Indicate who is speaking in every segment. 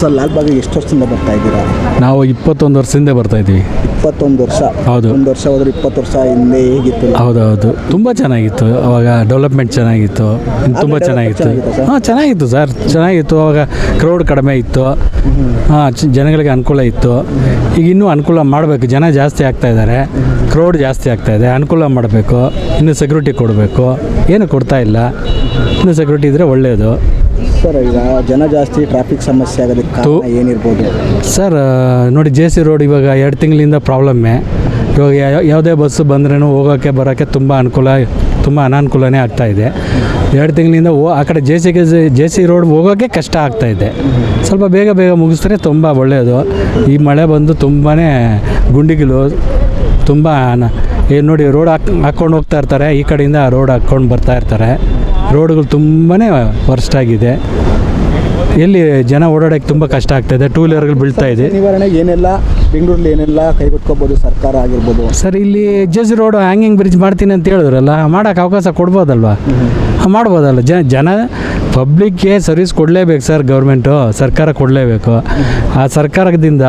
Speaker 1: Sir ಲಾಲ್ಬಾಗಿಗೆ ಎಷ್ಟು ವರ್ಷದಿಂದ ಬರ್ತಾ ಇದ್ದೀರಾ?
Speaker 2: ನಾವು 21 ವರ್ಷದಿಂದ ಬರ್ತಾ ಇದ್ದೀವಿ.
Speaker 1: 21 ವರ್ಷ.
Speaker 2: ಹೌದು.
Speaker 1: ಒಂದು ವರ್ಷ ಹೋದ್ರೆ 20 ವರ್ಷ ಹಿಂದೆ ಹೇಗಿತ್ತು?
Speaker 2: ಹೌದು ತುಂಬ ಚೆನ್ನಾಗಿತ್ತು. ಅವಾಗ ಡೆವಲಪ್ಮೆಂಟ್ ಚೆನ್ನಾಗಿತ್ತು, ತುಂಬ ಚೆನ್ನಾಗಿತ್ತು. ಚೆನ್ನಾಗಿತ್ತು ಸರ್, ಚೆನ್ನಾಗಿತ್ತು. ಅವಾಗ ಕ್ರೌಡ್ ಕಡಿಮೆ ಇತ್ತು, ಜನಗಳಿಗೆ ಅನುಕೂಲ ಇತ್ತು. ಈಗ ಇನ್ನೂ ಅನುಕೂಲ ಮಾಡಬೇಕು, ಜನ ಜಾಸ್ತಿ ಆಗ್ತಾ ಇದ್ದಾರೆ, ಕ್ರೌಡ್ ಜಾಸ್ತಿ ಆಗ್ತಾ ಇದೆ, ಅನುಕೂಲ ಮಾಡಬೇಕು. ಇನ್ನು ಸೆಕ್ಯೂರಿಟಿ ಕೊಡಬೇಕು, ಏನು ಕೊಡ್ತಾ ಇಲ್ಲ. ಇನ್ನು ಸೆಕ್ಯೂರಿಟಿ ಇದ್ದರೆ ಒಳ್ಳೆಯದು
Speaker 1: ಸರ್. ಈಗ ಜನ ಜಾಸ್ತಿ, ಟ್ರಾಫಿಕ್ ಸಮಸ್ಯೆ ಆಗೋದಕ್ಕೆ ಕಾರಣ ಏನಿರ್ಬೋದು
Speaker 2: ಸರ್? ನೋಡಿ, JC ರೋಡ್ ಇವಾಗ 2 ತಿಂಗಳಿಂದ ಪ್ರಾಬ್ಲಮ್ಮೇ. ಇವಾಗ ಯಾವುದೇ ಬಸ್ಸು ಬಂದ್ರೂ ಹೋಗೋಕ್ಕೆ ಬರೋಕ್ಕೆ ತುಂಬ ಅನಾನುಕೂಲನೇ ಆಗ್ತಾಯಿದೆ. 2 ತಿಂಗಳಿಂದ ಆ ಕಡೆ JC ರೋಡ್ ಹೋಗೋಕ್ಕೆ ಕಷ್ಟ ಆಗ್ತಾಯಿದೆ. ಸ್ವಲ್ಪ ಬೇಗ ಮುಗಿಸಿದ್ರೆ ತುಂಬ ಒಳ್ಳೆಯದು. ಈ ಮಳೆ ಬಂದು ತುಂಬಾ ಗುಂಡಿಗಳು ತುಂಬ ನೋಡಿ, ರೋಡ್ ಹಾಕ್ಕೊಂಡು ಹೋಗ್ತಾ ಇರ್ತಾರೆ, ಈ ಕಡೆಯಿಂದ ರೋಡ್ ಹಾಕ್ಕೊಂಡು ಬರ್ತಾ ಇರ್ತಾರೆ. ರೋಡ್ಗಳು ತುಂಬಾ ವರ್ಸ್ಟ್ ಆಗಿದೆ. ಎಲ್ಲಿ ಜನ ಓಡಾಡೋಕ್ಕೆ ತುಂಬ ಕಷ್ಟ ಆಗ್ತಾಯಿದೆ, ಟೂ ವೀಲರ್ಗಳು ಬೀಳ್ತಾ ಇದೆ.
Speaker 1: ನಿವಾರಣೆಗೆ ಏನೆಲ್ಲ ಬೆಂಗಳೂರಲ್ಲಿ ಏನೆಲ್ಲ ಕೈಗೆತ್ಕೋಬೋದು ಸರ್ಕಾರ ಆಗಿರ್ಬೋದು?
Speaker 2: ಸರ್, ಇಲ್ಲಿ JC ರೋಡ್ ಹ್ಯಾಂಗಿಂಗ್ ಬ್ರಿಡ್ಜ್ ಮಾಡ್ತೀನಿ ಅಂತ ಹೇಳಿದ್ರಲ್ಲ, ಮಾಡೋಕ್ಕೆ ಅವಕಾಶ ಕೊಡ್ಬೋದಲ್ವ? ಮಾಡ್ಬೋದಲ್ಲ. ಜನ ಪಬ್ಲಿಕ್ಗೆ ಸರ್ವಿಸ್ ಕೊಡಲೇಬೇಕು ಸರ್. ಗೌರ್ಮೆಂಟು, ಸರ್ಕಾರ ಕೊಡಲೇಬೇಕು. ಆ ಸರ್ಕಾರದಿಂದ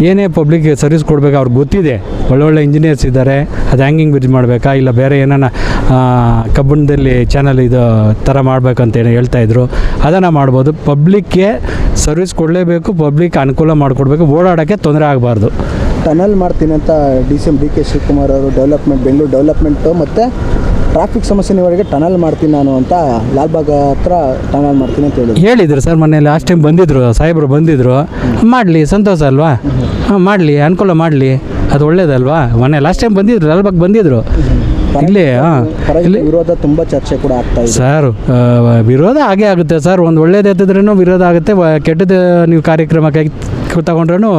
Speaker 2: ಏನೇ ಪಬ್ಲಿಕ್ಗೆ ಸರ್ವಿಸ್ ಕೊಡಬೇಕು, ಅವ್ರಿಗೆ ಗೊತ್ತಿದೆ. ಒಳ್ಳೊಳ್ಳೆ ಇಂಜಿನಿಯರ್ಸ್ ಇದ್ದಾರೆ. ಅದು ಹ್ಯಾಂಗಿಂಗ್ ಬ್ರಿಡ್ಜ್ ಮಾಡಬೇಕಾ, ಇಲ್ಲ ಬೇರೆ ಏನಾನ ಕಬ್ಬಣದಲ್ಲಿ ಚಾನಲ್ ಇದು ಥರ ಮಾಡಬೇಕಂತ ಹೇಳ್ತಾಯಿದ್ರು. ಅದನ್ನು ಮಾಡ್ಬೋದು. ಪಬ್ಲಿಕ್ಗೆ ಸರ್ವಿಸ್ ಕೊಡಲೇಬೇಕು, ಪಬ್ಲಿಕ್ ಅನುಕೂಲ ಮಾಡಿಕೊಡ್ಬೇಕು, ಓಡಾಡೋಕ್ಕೆ ತೊಂದರೆ ಆಗಬಾರ್ದು.
Speaker 1: ಟನಲ್ ಮಾಡ್ತೀನಿ ಅಂತ DCM DK ಶಿವಕುಮಾರ್ ಅವರು ಬೆಂಗಳೂರು ಡೆವಲಪ್ಮೆಂಟು ಮತ್ತು ಟ್ರಾಫಿಕ್ ಸಮಸ್ಯೆ ನಿವಾರಣೆಗೆ ಟನಲ್ ಮಾಡ್ತೀನಿ ನಾನು ಅಂತ ಲಾಲ್ಬಾಗ್ ಹತ್ರ ಟನಲ್ ಮಾಡ್ತೀನಿ ಅಂತ
Speaker 2: ಹೇಳಿದ್ರು ಸರ್. ಮೊನ್ನೆ ಲಾಸ್ಟ್ ಟೈಮ್ ಬಂದಿದ್ದರು, ಸಾಹೇಬರು ಬಂದಿದ್ದರು. ಮಾಡಲಿ, ಸಂತೋಷ ಅಲ್ವಾ? ಮಾಡಲಿ, ಅನುಕೂಲ ಮಾಡಲಿ, ಅದು ಒಳ್ಳೇದಲ್ವಾ? ಮೊನ್ನೆ ಲಾಸ್ಟ್ ಟೈಮ್ ಬಂದಿದ್ರು, ಲಾಲ್ಬಾಗ್ ಬಂದಿದ್ದರು. ಇಲ್ಲಿ
Speaker 1: ವಿರೋಧ ತುಂಬ ಚರ್ಚೆ ಕೂಡ ಆಗ್ತಾ ಇದೆ
Speaker 2: ಸರ್. ವಿರೋಧ ಆಗೇ ಆಗುತ್ತೆ ಸರ್. ಒಂದು ಒಳ್ಳೇದು ಎತ್ತಿದ್ರೂ ವಿರೋಧ ಆಗುತ್ತೆ, ಕೆಟ್ಟದ್ದು ನೀವು ಕಾರ್ಯಕ್ರಮಕ್ಕೆ ತಗೊಂಡ್ರೂ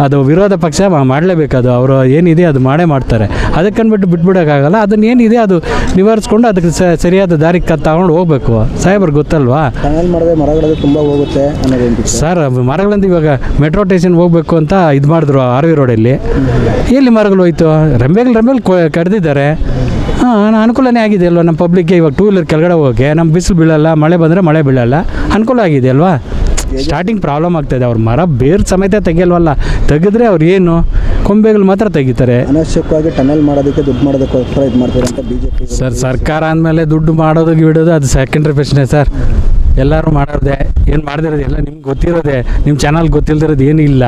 Speaker 2: ಅದು ವಿರೋಧ ಪಕ್ಷ ಮಾಡಲೇಬೇಕು. ಅದು ಅವರು ಏನಿದೆ ಅದು ಮಾಡೇ ಮಾಡ್ತಾರೆ. ಅದಕ್ಕನ್ಬಿಟ್ಟು ಬಿಟ್ಬಿಡೋಕ್ಕಾಗಲ್ಲ. ಅದನ್ನ ಏನಿದೆ ಅದು ನಿವಾರಿಸ್ಕೊಂಡು ಅದಕ್ಕೆ ಸರಿಯಾದ ದಾರಿಗೆ ತಗೊಂಡು ಹೋಗ್ಬೇಕು. ಸಾಹೇಬ್ರಿಗೆ ಗೊತ್ತಲ್ವಾ?
Speaker 1: ಟನಲ್ ಮಾಡಿದ್ರೆ ಮರಗಳು ತುಂಬ ಹೋಗುತ್ತೆ ಅನ್ನೋದು
Speaker 2: ಸರ್. ಮರಗಳಿಂದ ಇವಾಗ ಮೆಟ್ರೋ ಸ್ಟೇಷನ್ ಹೋಗ್ಬೇಕು ಅಂತ ಇದು ಮಾಡಿದ್ರು RV ರೋಡಲ್ಲಿ. ಎಲ್ಲಿ ಮರಗಳು ಹೋಯ್ತು? ರೆಂಬೆಗಳು ಕಡ್ದಿದ್ದಾರೆ. ಅನುಕೂಲನೇ ಆಗಿದೆ ಅಲ್ವಾ ನಮ್ಮ ಪಬ್ಲಿಕ್ಗೆ? ಇವಾಗ ಟೂ ವೀಲರ್ ಕೆಳಗಡೆ ಹೋಗೋಕ್ಕೆ ನಮ್ಮ ಬಿಸಿಲು ಬೀಳಲ್ಲ, ಮಳೆ ಬಂದರೆ ಮಳೆ ಬೀಳಲ್ಲ, ಅನುಕೂಲ ಆಗಿದೆ ಅಲ್ವಾ? ಸ್ಟಾರ್ಟಿಂಗ್ ಪ್ರಾಬ್ಲಮ್ ಆಗ್ತಾಯಿದೆ. ಅವ್ರ ಮರ ಬೇರೆ ಸಮೇತ ತೆಗಿಯಲ್ವಲ್ಲ, ತೆಗೆದ್ರೆ ಅವ್ರು ಏನು ಕೊಂಬೆಗಳು ಮಾತ್ರ ತೆಗಿತಾರೆ.
Speaker 1: ಅನವಶ್ಯಕವಾಗಿ ಟನಲ್ ಮಾಡೋದಕ್ಕೆ ದುಡ್ಡು ಮಾಡೋದಕ್ಕೋಸ್ಕರ ಇದು ಮಾಡ್ತಾರೆ ಅಂತ BJP
Speaker 2: ಸರ್. ಸರ್ಕಾರ ಅಂದಮೇಲೆ ದುಡ್ಡು ಮಾಡೋದು ಬಿಡೋದು ಅದು ಸೆಕೆಂಡ್ರಿ ಪ್ರಶ್ನೆ ಸರ್. ಎಲ್ಲರೂ ಮಾಡೋದೇ, ಏನು ಮಾಡ್ದಿರೋದು ಎಲ್ಲ ನಿಮ್ಗೆ ಗೊತ್ತಿರೋದೆ. ನಿಮ್ಮ ಚಾನಲ್ ಗೊತ್ತಿಲ್ದಿರೋದು ಏನಿಲ್ಲ.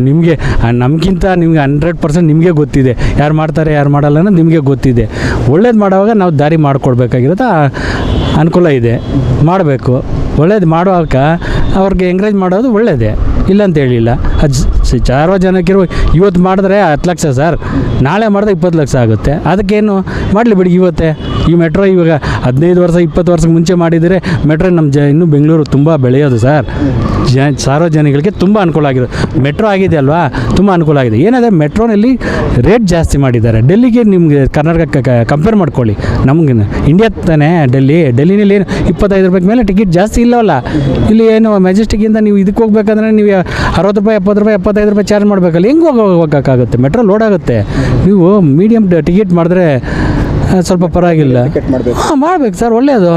Speaker 2: ನಿಮಗೆ ನಮಗಿಂತ ನಿಮ್ಗೆ 100% ನಿಮಗೆ ಗೊತ್ತಿದೆ, ಯಾರು ಮಾಡ್ತಾರೆ ಯಾರು ಮಾಡಲ್ಲ ಅನ್ನೋದು ನಿಮಗೆ ಗೊತ್ತಿದೆ. ಒಳ್ಳೇದು ಮಾಡೋವಾಗ ನಾವು ದಾರಿ ಮಾಡಿಕೊಡ್ಬೇಕಾಗಿರೋದು ಅನುಕೂಲ ಇದೆ, ಮಾಡಬೇಕು. ಒಳ್ಳೇದು ಮಾಡುವಾಗ ಅವ್ರಿಗೆ ಎಂಕರೇಜ್ ಮಾಡೋದು ಒಳ್ಳೆಯದೇ, ಇಲ್ಲ ಅಂತ ಹೇಳಿಲ್ಲ. ಅದು ಸಾರ್ವಜನಿಕರು ಇವತ್ತು ಮಾಡಿದ್ರೆ 10 ಲಕ್ಷ ಸರ್, ನಾಳೆ ಮಾಡಿದ್ರೆ 20 ಲಕ್ಷ ಆಗುತ್ತೆ. ಅದಕ್ಕೇನು ಮಾಡಲಿ ಬಿಡಿ. ಇವತ್ತೇ ಈ ಮೆಟ್ರೋ ಇವಾಗ 15 ವರ್ಷ 20 ವರ್ಷಕ್ಕೆ ಮುಂಚೆ ಮಾಡಿದರೆ ಮೆಟ್ರೋ ನಮ್ಮ ಇನ್ನೂ ಬೆಂಗಳೂರು ತುಂಬ ಬೆಳೆಯೋದು ಸರ್. ಸಾರ್ವಜನಿಕರಿಗೆ ತುಂಬ ಅನುಕೂಲ ಆಗಿರೋದು. ಮೆಟ್ರೋ ಆಗಿದೆ ಅಲ್ವಾ, ತುಂಬ ಅನುಕೂಲ ಆಗಿದೆ. ಏನಾದರೆ ಮೆಟ್ರೋನಲ್ಲಿ ರೇಟ್ ಜಾಸ್ತಿ ಮಾಡಿದ್ದಾರೆ. ಡೆಲ್ಲಿಗೆ ನಿಮಗೆ ಕರ್ನಾಟಕಕ್ಕೆ ಕಂಪೇರ್ ಮಾಡ್ಕೊಳ್ಳಿ. ನಮ್ಗೆ ಇಂಡಿಯಾ ತಾನೇ ಡೆಲ್ಲಿನಲ್ಲಿ ಏನು 25 ರೂಪಾಯಿ ಮೇಲೆ ಟಿಕೆಟ್ ಜಾಸ್ತಿ ಇಲ್ಲವಲ್ಲ. ಇಲ್ಲಿ ಏನು ಮೆಜೆಸ್ಟಿಕ್ಕಿಂದ ನೀವು ಇದಕ್ಕೆ ಹೋಗ್ಬೇಕಂದ್ರೆ ನೀವು 60 ರೂಪಾಯಿ 70 ರೂಪಾಯಿ 75 ರೂಪಾಯಿ ಚಾರ್ಜ್ ಮಾಡಬೇಕಲ್ಲ. ಹೆಂಗೆ ಹೋಗೋಕ್ಕಾಗುತ್ತೆ? ಮೆಟ್ರೋ ಲೋಡ್ ಆಗುತ್ತೆ. ನೀವು ಮೀಡಿಯಮ್ ಟಿಕೆಟ್ ಮಾಡಿದ್ರೆ ಸ್ವಲ್ಪ ಪರವಾಗಿಲ್ಲ. ಮಾಡಬೇಕು ಸರ್, ಒಳ್ಳೆಯದು.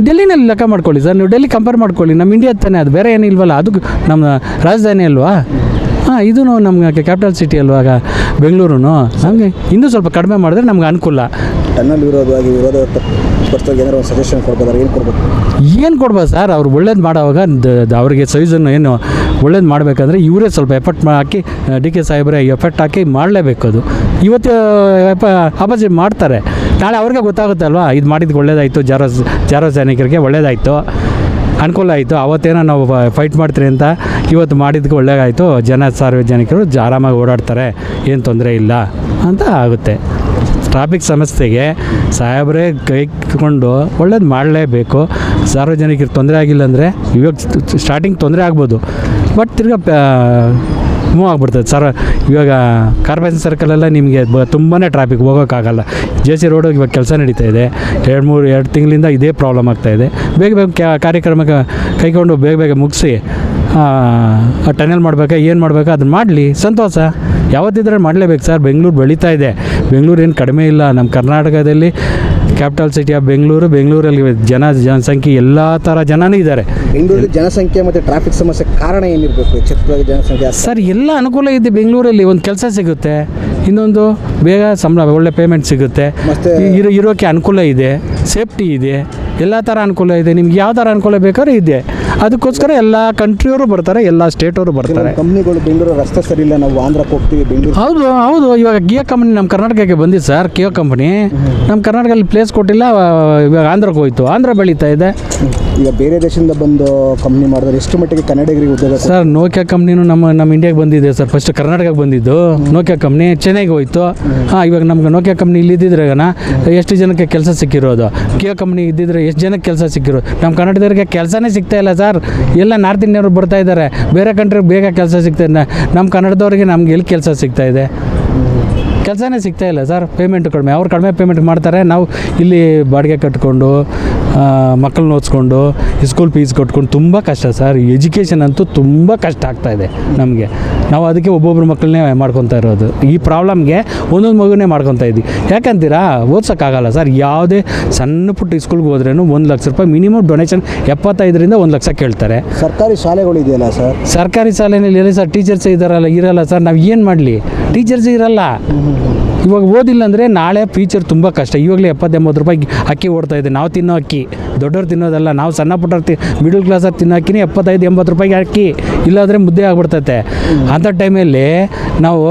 Speaker 2: ಡೆಲ್ಲಿನಲ್ಲಿ ಲೆಕ್ಕ ಮಾಡ್ಕೊಳ್ಳಿ ಸರ್. ನೀವು ಡೆಲ್ಲಿ ಕಂಪೇರ್ ಮಾಡ್ಕೊಳ್ಳಿ. ನಮ್ಮ ಇಂಡಿಯಾ ತಾನೇ, ಅದು ಬೇರೆ ಏನಿಲ್ವಲ್ಲ, ಅದು ನಮ್ಮ ರಾಜಧಾನಿ ಅಲ್ವಾ? ಇದೂ ನಮ್ಗೆ ಕ್ಯಾಪಿಟಲ್ ಸಿಟಿ ಅಲ್ವಾಗ ಬೆಂಗಳೂರು. ನಮಗೆ ಇನ್ನೂ ಸ್ವಲ್ಪ ಕಡಿಮೆ ಮಾಡಿದ್ರೆ ನಮ್ಗೆ ಅನುಕೂಲ.
Speaker 1: ಟನಲ್ ವಿರೋಧ ಏನಾದ್ರು ಒಂದು ಸಜೆಷನ್ ಕೊಡ್ಬೋದಾರೆ?
Speaker 2: ಏನು ಕೊಡ್ಬೋದು ಸರ್? ಅವ್ರು ಒಳ್ಳೇದು ಮಾಡೋವಾಗ ಅವ್ರಿಗೆ ಸೈಜನ್ನು ಏನು ಒಳ್ಳೇದು ಮಾಡಬೇಕಂದ್ರೆ ಇವರೇ ಸ್ವಲ್ಪ ಎಫರ್ಟ್ ಹಾಕಿ, DK ಸಾಹೇಬ್ರೆ ಎಫರ್ಟ್ ಹಾಕಿ ಮಾಡಲೇಬೇಕು. ಅದು ಇವತ್ತು ಅಪೋಸಿಟ್ ಮಾಡ್ತಾರೆ, ನಾಳೆ ಅವ್ರಿಗೆ ಗೊತ್ತಾಗುತ್ತೆ ಅಲ್ವಾ, ಇದು ಮಾಡಿದ್ದು ಒಳ್ಳೇದಾಯಿತು, ಸಾರ್ವಜನಿಕರಿಗೆ ಒಳ್ಳೇದಾಯಿತು, ಅನುಕೂಲ ಆಯಿತು. ಅವತ್ತೇನೋ ನಾವು ಫೈಟ್ ಮಾಡ್ತೀರಿ ಅಂತ ಇವತ್ತು ಮಾಡಿದ್ದಕ್ಕೆ ಒಳ್ಳೇದಾಯಿತು, ಸಾರ್ವಜನಿಕರು ಆರಾಮಾಗಿ ಓಡಾಡ್ತಾರೆ, ಏನು ತೊಂದರೆ ಇಲ್ಲ ಅಂತ ಆಗುತ್ತೆ. ಟ್ರಾಫಿಕ್ ಸಮಸ್ಯೆಗೆ ಸಾಹೇಬ್ರೇ ಕೈ ತಗೊಂಡು ಒಳ್ಳೇದು ಮಾಡಲೇಬೇಕು. ಸಾರ್ವಜನಿಕರಿಗೆ ತೊಂದರೆ ಆಗಿಲ್ಲ ಅಂದರೆ ಇವಾಗ ಸ್ಟಾರ್ಟಿಂಗ್ ತೊಂದರೆ ಆಗ್ಬೋದು, ಬಟ್ ತಿರ್ಗಾ ಮೂವ್ ಆಗ್ಬಿಡ್ತದೆ ಸರ್. ಇವಾಗ ಕಾರ್ಪೊರೇಷನ್ ಸರ್ಕಲೆಲ್ಲ ನಿಮಗೆ ತುಂಬಾ ಟ್ರಾಫಿಕ್ ಹೋಗೋಕ್ಕಾಗಲ್ಲ. JC ರೋಡ್ ಇವಾಗ ಕೆಲಸ ನಡೀತಾ ಇದೆ. 2 ತಿಂಗಳಿಂದ ಇದೇ ಪ್ರಾಬ್ಲಮ್ ಆಗ್ತಾಯಿದೆ. ಬೇಗ ಕಾರ್ಯಕ್ರಮಕ್ಕೆ ಕೈಗೊಂಡು ಬೇಗ ಮುಗಿಸಿ ಟನಲ್ ಮಾಡಬೇಕಾ ಏನು ಮಾಡಬೇಕಾ ಅದನ್ನು ಮಾಡಲಿ, ಸಂತೋಷ. ಯಾವತ್ತಿದ್ರೆ ಮಾಡಲೇಬೇಕು ಸರ್. ಬೆಂಗಳೂರು ಬೆಳೀತಾ ಇದೆ. ಬೆಂಗಳೂರು ಏನು ಕಡಿಮೆ ಇಲ್ಲ. ನಮ್ಮ ಕರ್ನಾಟಕದಲ್ಲಿ ಕ್ಯಾಪಿಟಲ್ ಸಿಟಿ ಆಫ್ ಬೆಂಗಳೂರಲ್ಲಿ ಜನಸಂಖ್ಯೆ ಎಲ್ಲ ಥರ ಜನನೂ ಇದ್ದಾರೆ.
Speaker 1: ಬೆಂಗಳೂರಲ್ಲಿ ಜನಸಂಖ್ಯೆ ಮತ್ತು ಟ್ರಾಫಿಕ್ ಸಮಸ್ಯೆ ಕಾರಣ ಏನಿರಬೇಕು? ಎಚ್ಚೆತ್ತವಾಗಿ ಜನಸಂಖ್ಯೆ
Speaker 2: ಸರ್ ಎಲ್ಲ ಅನುಕೂಲ ಇದೆ ಬೆಂಗಳೂರಲ್ಲಿ. ಒಂದು ಕೆಲಸ ಸಿಗುತ್ತೆ, ಇನ್ನೊಂದು ಬೇಗ ಸಂಬಳ, ಒಳ್ಳೆ ಪೇಮೆಂಟ್ ಸಿಗುತ್ತೆ,
Speaker 1: ಮತ್ತೆ
Speaker 2: ಇರೋಕ್ಕೆ ಅನುಕೂಲ ಇದೆ, ಸೇಫ್ಟಿ ಇದೆ, ಎಲ್ಲ ಥರ ಅನುಕೂಲ ಇದೆ. ನಿಮ್ಗೆ ಯಾವ ಥರ ಅನುಕೂಲ ಬೇಕಾದ್ರೂ ಇದೆ. ಅದಕ್ಕೋಸ್ಕರ ಎಲ್ಲ ಕಂಟ್ರಿಯವರು ಬರ್ತಾರೆ, ಎಲ್ಲ ಸ್ಟೇಟವರು ಬರ್ತಾರೆ.
Speaker 1: ಕಂಪ್ನಿಗಳು ಬೆಂಗಳೂರು ರಸ್ತೆ ಸರಿ ಇಲ್ಲ, ನಾವು ಆಂಧ್ರಕ್ಕೆ ಹೋಗ್ತೀವಿ, ಬೆಂಗಳೂರು.
Speaker 2: ಹೌದು ಇವಾಗ ಕಿಯಾ ಕಂಪ್ನಿ ನಮ್ಮ ಕರ್ನಾಟಕಕ್ಕೆ ಬಂದಿದ್ದು ಸರ್. ಕಿಯಾ ಕಂಪ್ನಿ ನಮ್ಮ ಕರ್ನಾಟಕದಲ್ಲಿ ಪ್ಲೇಸ್ ಕೊಟ್ಟಿಲ್ಲ, ಇವಾಗ ಆಂಧ್ರಕ್ಕೆ ಹೋಯ್ತು. ಆಂಧ್ರ ಬೆಳೀತಾ ಇದೆ.
Speaker 1: ಈಗ ಬೇರೆ ದೇಶದಿಂದ ಬಂದು ಕಂಪ್ನಿ ಮಾಡಿದ್ರೆ ಎಷ್ಟು ಮಟ್ಟಿಗೆ ಕನ್ನಡಿಗರಿಗೆ ಉದ್ಯೋಗ?
Speaker 2: ಸರ್ ನೋಕಿಯಾ ಕಂಪ್ನಿನೂ ನಮ್ಮ ಇಂಡಿಯಾಗೆ ಬಂದಿದೆ ಸರ್. ಫಸ್ಟ್ ಕರ್ನಾಟಕಕ್ಕೆ ಬಂದಿದ್ದು ನೋಕಿಯಾ ಕಂಪ್ನಿ, ಚೆನ್ನೈಗೆ ಹೋಯ್ತು. ಇವಾಗ ನಮ್ಗೆ ನೋಕಿಯಾ ಕಂಪ್ನಿ ಇಲ್ಲಿದ್ದಿದ್ರೆ ಎಷ್ಟು ಜನಕ್ಕೆ ಕೆಲಸ ಸಿಕ್ಕಿರೋದು. ಕಿಯಾ ಕಂಪ್ನಿ ಇದ್ದಿದ್ರೆ ಎಷ್ಟು ಜನಕ್ಕೆ ಕೆಲಸ ಸಿಕ್ಕಿರೋದು. ನಮ್ಮ ಕನ್ನಡದವ್ರಿಗೆ ಕೆಲಸನೇ ಸಿಗ್ತಾ ಇಲ್ಲ ಸರ್. ಎಲ್ಲ ನಾರ್ತ್ ಇಂಡಿಯನ್ರು ಬರ್ತಾ ಇದ್ದಾರೆ, ಬೇರೆ ಕಂಟ್ರಿಗೆ ಬೇಗ ಕೆಲಸ ಸಿಗ್ತಾ ಇದೆ. ನಮ್ಮ ಕನ್ನಡದವ್ರಿಗೆ ನಮ್ಗೆ ಎಲ್ಲಿ ಕೆಲಸ ಸಿಗ್ತಾ ಇದೆ? ಕೆಲಸನೇ ಸಿಗ್ತಾ ಇಲ್ಲ ಸರ್. ಪೇಮೆಂಟ್ ಕಡಿಮೆ, ಅವ್ರು ಕಡಿಮೆ ಪೇಮೆಂಟ್ ಮಾಡ್ತಾರೆ. ನಾವು ಇಲ್ಲಿ ಬಾಡಿಗೆ ಕಟ್ಕೊಂಡು ಮಕ್ಕಳನ್ನ ಓದಿಸ್ಕೊಂಡು ಸ್ಕೂಲ್ ಫೀಸ್ ಕಟ್ಕೊಂಡು ತುಂಬ ಕಷ್ಟ ಸರ್. ಎಜುಕೇಷನ್ ಅಂತೂ ತುಂಬ ಕಷ್ಟ ಆಗ್ತಾಯಿದೆ ನಮಗೆ. ನಾವು ಅದಕ್ಕೆ ಒಬ್ಬೊಬ್ರು ಮಕ್ಕಳನ್ನೇ ಮಾಡ್ಕೊತಾ ಇರೋದು. ಈ ಪ್ರಾಬ್ಲಮ್ಗೆ ಒಂದೊಂದು ಮಗುನೇ ಮಾಡ್ಕೊತಾ ಇದ್ವಿ. ಯಾಕಂತೀರಾ? ಓದ್ಸೋಕ್ಕಾಗಲ್ಲ ಸರ್. ಯಾವುದೇ ಸಣ್ಣ ಪುಟ್ಟ ಸ್ಕೂಲ್ಗೆ ಹೋದ್ರೂ 1 ಲಕ್ಷ ರೂಪಾಯಿ ಮಿನಿಮಮ್ ಡೊನೇಷನ್ 75ರಿಂದ 1 ಲಕ್ಷ ಕೇಳ್ತಾರೆ.
Speaker 1: ಸರ್ಕಾರಿ ಶಾಲೆಗಳು ಇದೆಯಲ್ಲ ಸರ್?
Speaker 2: ಸರ್ಕಾರಿ ಶಾಲೆಯಲ್ಲಿ ಎಲ್ಲಿ ಸರ್ ಟೀಚರ್ಸ್ ಇರಲ್ಲ ಸರ್. ನಾವು ಏನು ಮಾಡಲಿ? ಟೀಚರ್ಸ್ ಇರಲ್ಲ. ಇವಾಗ ಓದಿಲ್ಲ ಅಂದರೆ ನಾಳೆ ಫ್ಯೂಚರ್ ತುಂಬ ಕಷ್ಟ. ಇವಾಗಲೇ 70-80 ರೂಪಾಯಿ ಅಕ್ಕಿ ಓಡ್ತಾಯಿದೆ. ನಾವು ತಿನ್ನೋ ಅಕ್ಕಿ, ದೊಡ್ಡವ್ರು ತಿನ್ನೋದಲ್ಲ. ನಾವು ಸಣ್ಣ ಪುಟ್ಟವ್ರು ಮಿಡಲ್ ಕ್ಲಾಸಲ್ಲಿ ತಿನ್ನೋ ಅಕ್ಕಿನೇ 75-80 ರೂಪಾಯಿಗೆ ಅಕ್ಕಿ. ಇಲ್ಲಾಂದರೆ ಮುದ್ದೆ ಆಗ್ಬಿಡ್ತೈತೆ. ಅಂಥ ಟೈಮಲ್ಲಿ ನಾವು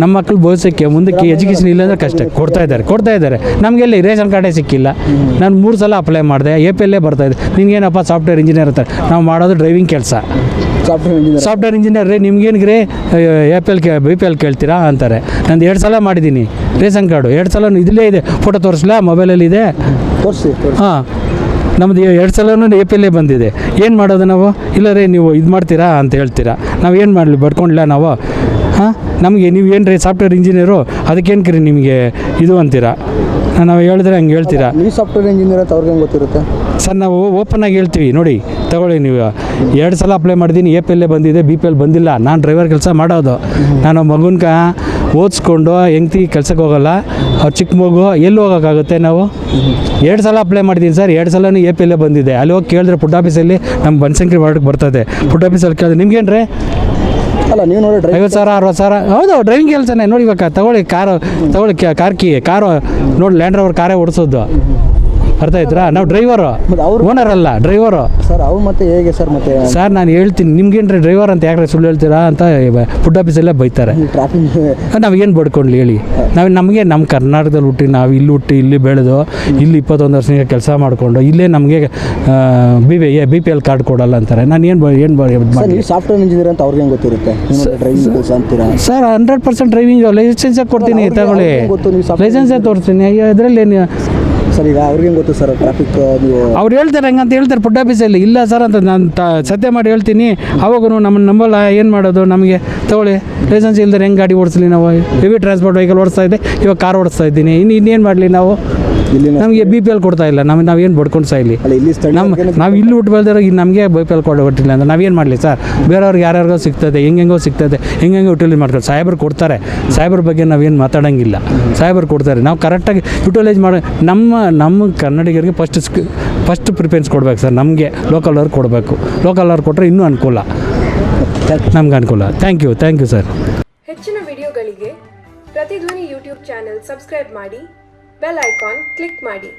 Speaker 2: ನಮ್ಮ ಮಕ್ಕಳು ಭವಿಷ್ಯಕ್ಕೆ ಮುಂದಕ್ಕೆ ಎಜುಕೇಷನ್ ಇಲ್ಲಾಂದರೆ ಕಷ್ಟ. ಕೊಡ್ತಾ ಇದ್ದಾರೆ. ನಮಗೆಲ್ಲಿ ರೇಷನ್ ಕಾರ್ಡೇ ಸಿಕ್ಕಿಲ್ಲ. ನಾನು 3 ಸಲ ಅಪ್ಲೈ ಮಾಡಿದೆ, APLೇ ಬರ್ತಾಯಿದೆ. ನಿಮಗೇನಪ್ಪ ಸಾಫ್ಟ್ವೇರ್ ಇಂಜಿನಿಯರ್ ಅಂತಾರೆ. ನಾವು ಮಾಡೋದು ಡ್ರೈವಿಂಗ್ ಕೆಲಸ. ಸಾಫ್ಟ್ವೇರ್ ಇಂಜಿನಿಯರ್ ರೀ, ನಿಮ್ಗೇನು ರೀ BPL ಕೇಳ್ತೀರಾ ಅಂತಾರೆ. ನಂದು 2 ಸಲ ಮಾಡಿದ್ದೀನಿ ರೇಷನ್ ಕಾರ್ಡು. 2 ಸಲ ಇದಿಲ್ಲೇ ಇದೆ, ಫೋಟೋ ತೋರಿಸ್ಲಾ? ಮೊಬೈಲಲ್ಲಿ ಇದೆ,
Speaker 1: ತೋರಿಸಿ.
Speaker 2: ಹಾಂ, ನಮ್ಮದು 2 ಸಲನೂ APLೇ ಬಂದಿದೆ. ಏನು ಮಾಡೋದು ನಾವು? ಇಲ್ಲ ರೀ ನೀವು ಇದು ಮಾಡ್ತೀರಾ ಅಂತ ಹೇಳ್ತೀರಾ. ನಾವು ಏನು ಮಾಡಲಿ? ಬಡ್ಕೊಂಡಿಲ್ಲ ನಾವು. ಹಾಂ, ನಮಗೆ ನೀವು ಏನು ರೀ ಸಾಫ್ಟ್ವೇರ್ ಇಂಜಿನಿಯರು, ಅದಕ್ಕೇನು ರೀ ನಿಮಗೆ ಇದು ಅಂತೀರಾ? ನಾವು ಹೇಳಿದ್ರೆ ಹಂಗೆ ಹೇಳ್ತೀರಾ?
Speaker 1: ನೀವು ಸಾಫ್ಟ್ವೇರ್ ಇಂಜಿನಿಯರ್ ಅಂತ ಅವ್ರಿಗೆ ಹೆಂಗೆ ಗೊತ್ತಿರುತ್ತೆ
Speaker 2: ಸರ್? ನಾವು ಓಪನ್ನಾಗಿ ಹೇಳ್ತೀವಿ, ನೋಡಿ ತಗೊಳ್ಳಿ ನೀವು 2 ಸಲ ಅಪ್ಲೈ ಮಾಡಿದ್ದೀನಿ, APLೇ ಬಂದಿದೆ, BPL ಬಂದಿಲ್ಲ. ನಾನು ಡ್ರೈವರ್ ಕೆಲಸ ಮಾಡೋದು. ನಾನು ಮಗುನ್ಕ ಓದಿಸ್ಕೊಂಡು ಹೆಂಗ್ತಿ ಕೆಲ್ಸಕ್ಕೆ ಹೋಗಲ್ಲ. ಅವ್ರು ಚಿಕ್ಕ ಮಗು ಎಲ್ಲಿ ಹೋಗೋಕ್ಕಾಗುತ್ತೆ ನಾವು? 2 ಸಲ ಅಪ್ಲೈ ಮಾಡಿದ್ದೀನಿ ಸರ್. 2 ಸಲನೂ APLೇ ಬಂದಿದೆ. ಅಲ್ಲಿ ಹೋಗಿ ಕೇಳಿದ್ರೆ ಫುಡ್ ಆಫೀಸಲ್ಲಿ ನಮ್ಮ ಬನಶಂಕರಿ ವಾರ್ಡ್ಗೆ ಬರ್ತದೆ. ಫುಡ್ ಆಫೀಸಲ್ಲಿ ಕೇಳಿದ್ರೆ ನಿಮ್ಗೇನು ರೀ
Speaker 1: ಅಲ್ಲ, ನೀವು ನೋಡಿ
Speaker 2: 50,000 60,000. ಹೌದು, ಡ್ರೈವಿಂಗ್ ಕೆಲಸನೇ. ನೋಡಿ ಇವಾಗ ತಗೊಳ್ಳಿ ಕಾರು ನೋಡಿ, ಲ್ಯಾಂಡ್ ರೋವರ್ ಕಾರೇ ಓಡಿಸೋದು. ಅರ್ಥ ಆಯ್ತಾ? ನಾವು ಡ್ರೈವರು, ಓನರ್ ಅಲ್ಲ, ಡ್ರೈವರು
Speaker 1: ಸರ್. ಅವ್ರು ಮತ್ತೆ ಹೇಗೆ ಸರ್? ಮತ್ತೆ
Speaker 2: ಸರ್ ನಾನು ಹೇಳ್ತೀನಿ, ನಿಮ್ಗೇನು ಡ್ರೈವರ್ ಅಂತ ಯಾಕೆ ಸುಳ್ಳು ಹೇಳ್ತೀರಾ ಅಂತ ಫುಡ್ ಆಫೀಸಲ್ಲೇ ಬೈತಾರೆ. ನಾವು ಏನು ಬಡ್ಕೊಂಡ್ಲಿ ಹೇಳಿ? ನಮಗೆ ನಮ್ಮ ಕರ್ನಾಟಕದಲ್ಲಿ ಹುಟ್ಟಿ, ನಾವು ಇಲ್ಲಿ ಹುಟ್ಟಿ ಇಲ್ಲಿ ಬೆಳೆದು ಇಲ್ಲಿ 21 ವರ್ಷ ಕೆಲಸ ಮಾಡಿಕೊಂಡು ಇಲ್ಲೇ ನಮಗೆ BPL ಕಾರ್ಡ್ ಕೊಡಲ್ಲ ಅಂತಾರೆ. ನಾನು ಏನು ಮಾಡಿ?
Speaker 1: ಸಾಫ್ಟ್ವೇರ್ ಇಂಜಿನಿಯರ್ ಅಂತ ಅವ್ರಿಗೆ ಹೆಂಗೆ ಗೊತ್ತಿರುತ್ತೆ? ಡ್ರೈವಿಂಗ್ ಕೆಲಸ ಅಂತೀರಾ
Speaker 2: ಸರ್? 100% ಡ್ರೈವಿಂಗ್ ಲೈಸೆನ್ಸೇ ಕೊಡ್ತೀನಿ, ತಗೊಳ್ಳಿ. ಲೈಸೆನ್ಸೇ ತೋರಿಸ್ತೀನಿ. ಇದರಲ್ಲಿ
Speaker 1: ಸರ್ ಈಗ ಅವ್ರಿಗೆ ಗೊತ್ತು ಸರ್ ಟ್ರಾಫಿಕ್? ನೀವು
Speaker 2: ಅವ್ರು ಹೇಳ್ತಾರೆ ಹಂಗಂತ ಹೇಳ್ತಾರೆ ಫುಡ್ ಆಫೀಸಲ್ಲಿ. ಇಲ್ಲ ಸರ್ ಅಂತ ನಾನು ಸತ್ಯ ಮಾಡಿ ಹೇಳ್ತೀನಿ. ಅವಾಗೂ ನಮ್ಮನ್ನು ನಂಬಲ್ಲ. ಏನು ಮಾಡೋದು? ನಮಗೆ ತಗೊಳ್ಳಿ, ಲೈಸೆನ್ಸ್ ಇಲ್ದರೆ ಹೆಂಗೆ ಗಾಡಿ ಓಡಿಸ್ಲಿ ನಾವು? ಹೆವಿ ಟ್ರಾನ್ಸ್ಪೋರ್ಟ್ ವೆಹಿಕಲ್ ಓಡಿಸ್ತಾ ಇದ್ದೆ, ಇವಾಗ ಕಾರ್ ಓಡಿಸ್ತಾ ಇದ್ದೀನಿ. ಇನ್ನೇನು ಮಾಡಲಿ ನಾವು? ನಮಗೆ BPL ಕೊಡ್ತಾ ಇಲ್ಲ. ನಾವೇನು ಬಡ್ಕೊಂಡು ಸಾಯ್ಲಿ? ನಾವು ಇಲ್ಲಿ ಹುಟ್ಟು ಬೆಳೆದ್ರೆ ನಮಗೆ BPL ಕೊಟ್ಟಿಲ್ಲ ಅಂದ್ರೆ ನಾವೇನು ಮಾಡಲಿ ಸರ್? ಬೇರೆಯವ್ರಿಗೆ ಯಾರ್ಯಾರಿಗೋ ಸಿಗ್ತದೆ, ಹೆಂಗೆಂಗೋ ಸಿಗ್ತದೆ, ಹೆಂಗೆಂಗೋ ಯುಟಿಲೈಸ್ ಮಾಡ್ತಾರೆ. ಸಾಹೇಬರು ಕೊಡ್ತಾರೆ. ಸಾಹೇಬ್ರ ಬಗ್ಗೆ ನಾವೇನು ಮಾತಾಡೋಂಗಿಲ್ಲ. ಸಾಹೇಬರು ಕೊಡ್ತಾರೆ. ನಾವು ಕರೆಕ್ಟಾಗಿ ಯುಟಿಲೈಸ್ ಮಾಡಿ ನಮ್ಮ ಕನ್ನಡಿಗರಿಗೆ ಫಸ್ಟ್ ಪ್ರಿಫರೆನ್ಸ್ ಕೊಡ್ಬೇಕು ಸರ್. ನಮಗೆ ಲೋಕಲ್ ಅವ್ರಿಗೆ ಕೊಡಬೇಕು. ಲೋಕಲ್ ಅವ್ರು ಕೊಟ್ಟರೆ ಇನ್ನೂ ಅನುಕೂಲ, ನಮ್ಗೆ ಅನುಕೂಲ. Thank you sir.
Speaker 3: ಹೆಚ್ಚಿನ ವಿಡಿಯೋಗಳಿಗೆ ಪ್ರತಿಧ್ವನಿ ಯೂಟ್ಯೂಬ್ ಚಾನೆಲ್ ಸಬ್ಸ್ಕ್ರೈಬ್ ಮಾಡಿ, ಬೆಲ್ ಐಕಾನ್ ಕ್ಲಿಕ್ ಮಾಡಿ.